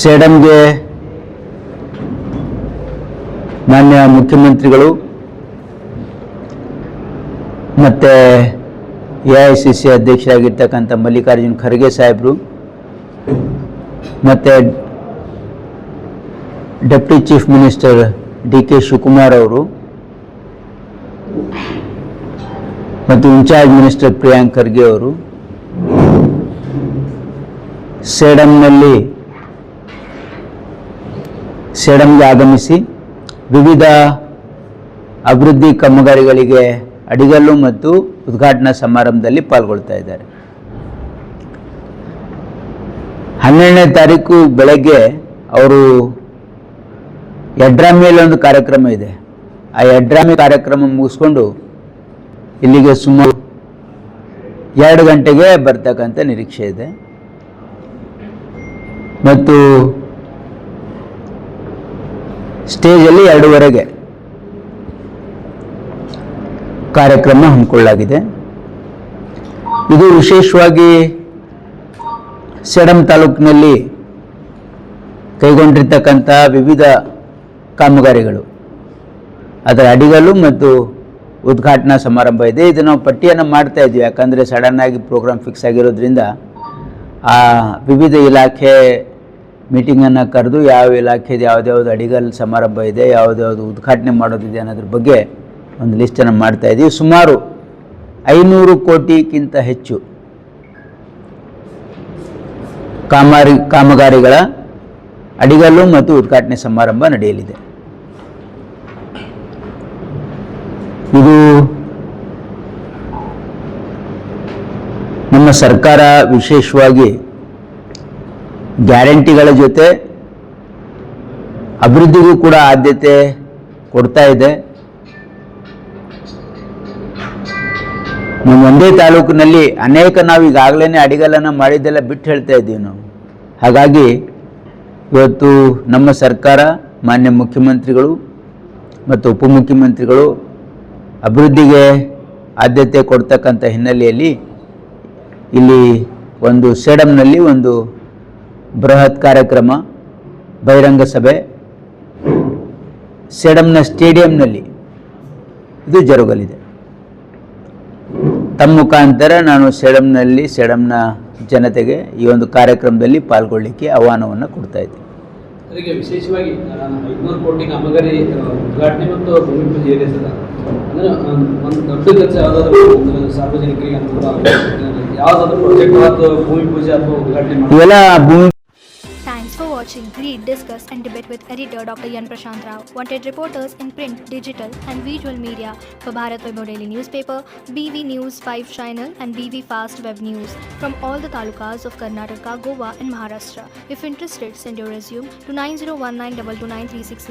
ಸೇಡಂಗೆ ಮಾನ್ಯ ಮುಖ್ಯಮಂತ್ರಿಗಳು ಮತ್ತು AICC ಅಧ್ಯಕ್ಷರಾಗಿರ್ತಕ್ಕಂಥ ಮಲ್ಲಿಕಾರ್ಜುನ್ ಖರ್ಗೆ ಸಾಹೇಬರು ಮತ್ತು deputy chief minister DK Shivakumar ಅವರು ಮತ್ತು ಇನ್ಚಾರ್ಜ್ ಮಿನಿಸ್ಟರ್ ಪ್ರಿಯಾಂಕ್ ಖರ್ಗೆ ಅವರು ಸೇಡಂಗೆ ಆಗಮಿಸಿ ವಿವಿಧ ಅಭಿವೃದ್ಧಿ ಕಾಮಗಾರಿಗಳಿಗೆ ಅಡಿಗಲ್ಲು ಮತ್ತು ಉದ್ಘಾಟನಾ ಸಮಾರಂಭದಲ್ಲಿ ಪಾಲ್ಗೊಳ್ತಾ ಇದ್ದಾರೆ. 12ನೇ ತಾರೀಕು ಬೆಳಗ್ಗೆ ಅವರು ಯಡ್ರಾಮಿಯಲ್ಲಿ ಒಂದು ಕಾರ್ಯಕ್ರಮ ಇದೆ. ಆ ಯಡ್ರಾಮಿ ಕಾರ್ಯಕ್ರಮ ಮುಗಿಸ್ಕೊಂಡು ಇಲ್ಲಿಗೆ ಸುಮಾರು 2 ಗಂಟೆಗೆ ಬರ್ತಕ್ಕಂಥ ನಿರೀಕ್ಷೆ ಇದೆ. ಮತ್ತು ಸ್ಟೇಜಲ್ಲಿ 2:30ಗೆ ಕಾರ್ಯಕ್ರಮ ಹಮ್ಮಿಕೊಳ್ಳಲಾಗಿದೆ. ಇದು ವಿಶೇಷವಾಗಿ ಸೇಡಂ ತಾಲೂಕಿನಲ್ಲಿ ಕೈಗೊಂಡಿರ್ತಕ್ಕಂಥ ವಿವಿಧ ಕಾಮಗಾರಿಗಳು, ಅದರ ಅಡಿಗಲ್ಲು ಮತ್ತು ಉದ್ಘಾಟನಾ ಸಮಾರಂಭ ಇದೆ. ಇದು ನಾವು ಪಟ್ಟಿಯನ್ನು ಮಾಡ್ತಾ ಇದ್ವಿ, ಯಾಕಂದರೆ ಸಡನ್ನಾಗಿ ಪ್ರೋಗ್ರಾಮ್ ಫಿಕ್ಸ್ ಆಗಿರೋದ್ರಿಂದ ಆ ವಿವಿಧ ಇಲಾಖೆ ಮೀಟಿಂಗನ್ನು ಕರೆದು ಯಾವ ಇಲಾಖೆದು ಯಾವುದ್ಯಾವುದು ಅಡಿಗಲ್ ಸಮಾರಂಭ ಇದೆ, ಯಾವುದ್ಯಾವುದು ಉದ್ಘಾಟನೆ ಮಾಡೋದಿದೆ ಅನ್ನೋದ್ರ ಬಗ್ಗೆ ಒಂದು ಲಿಸ್ಟನ್ನು ಮಾಡ್ತಾ ಇದ್ದೀವಿ. ಸುಮಾರು 500 ಕೋಟಿಗಿಂತ ಹೆಚ್ಚು ಕಾಮಗಾರಿಗಳ ಅಡಿಗಲ್ಲು ಮತ್ತು ಉದ್ಘಾಟನೆ ಸಮಾರಂಭ ನಡೆಯಲಿದೆ. ಇದು ನಮ್ಮ ಸರ್ಕಾರ ವಿಶೇಷವಾಗಿ ಗ್ಯಾರಂಟಿಗಳ ಜೊತೆ ಅಭಿವೃದ್ಧಿಗೂ ಕೂಡ ಆದ್ಯತೆ ಕೊಡ್ತಾ ಇದೆ. ನಮ್ಮ ಒಂದೇ ತಾಲೂಕಿನಲ್ಲಿ ನಾವು ಈಗಾಗಲೇ ಅಡಿಗಲ್ಲನ್ನು ಮಾಡಿದ್ದೆಲ್ಲ ಬಿಟ್ಟು ಹೇಳ್ತಾ ಇದ್ದೀವಿ ನಾವು. ಹಾಗಾಗಿ ಇವತ್ತು ನಮ್ಮ ಸರ್ಕಾರ, ಮಾನ್ಯ ಮುಖ್ಯಮಂತ್ರಿಗಳು ಮತ್ತು ಉಪಮುಖ್ಯಮಂತ್ರಿಗಳು ಅಭಿವೃದ್ಧಿಗೆ ಆದ್ಯತೆ ಕೊಡ್ತಕ್ಕಂಥ ಹಿನ್ನೆಲೆಯಲ್ಲಿ ಇಲ್ಲಿ ಒಂದು ಸೇಡಂನಲ್ಲಿ ಒಂದು ಬೃಹತ್ ಕಾರ್ಯಕ್ರಮ, ಬಹಿರಂಗ ಸಭೆ ಸೇಡಂನ ಸ್ಟೇಡಿಯಂನಲ್ಲಿ ಇದು ಜರುಗಲಿದೆ. ತಮ್ಮ ಮುಖಾಂತರ ನಾನು ಸೇಡಂನ ಜನತೆಗೆ ಈ ಒಂದು ಕಾರ್ಯಕ್ರಮದಲ್ಲಿ ಪಾಲ್ಗೊಳ್ಳಿಕ್ಕೆ ಆಹ್ವಾನವನ್ನು ಕೊಡ್ತಾ ಇದ್ದೀನಿ. ಅದಕ್ಕೆ ವಿಶೇಷವಾಗಿ 500 ಕೋಟಿ ಕಾಮಗಾರಿ ಉದ್ಘಾಟನೆ ಮತ್ತು ಭೂಮಿ ಪೂಜೆ ಇದೆ ಸರ್. ಅಂದರೆ ಒಂದು ದೊಡ್ಡ ಕೆಲಸ ಯಾವುದಾದ್ರೂ ಸಾರ್ವಜನಿಕರಿಗೆ ಅನುಕೂಲ ಯಾವುದಾದ್ರೂ ಪ್ರಾಜೆಕ್ಟ್ ಅಥವಾ ಭೂಮಿ ಪೂಜೆ ಅಥವಾ ಉದ್ಘಾಟನೆ ಇವೆಲ್ಲ ಭೂಮಿ. Thanks for watching Read, Discuss and Debate with editor Dr. Yan Prashant Rao. Wanted reporters in print, digital and visual media for Bharat Vaibhav Daily Newspaper, BV News 5 Channel and BV Fast Web News from all the talukas of Karnataka, Goa and Maharashtra. If interested, send your resume to 9019229369.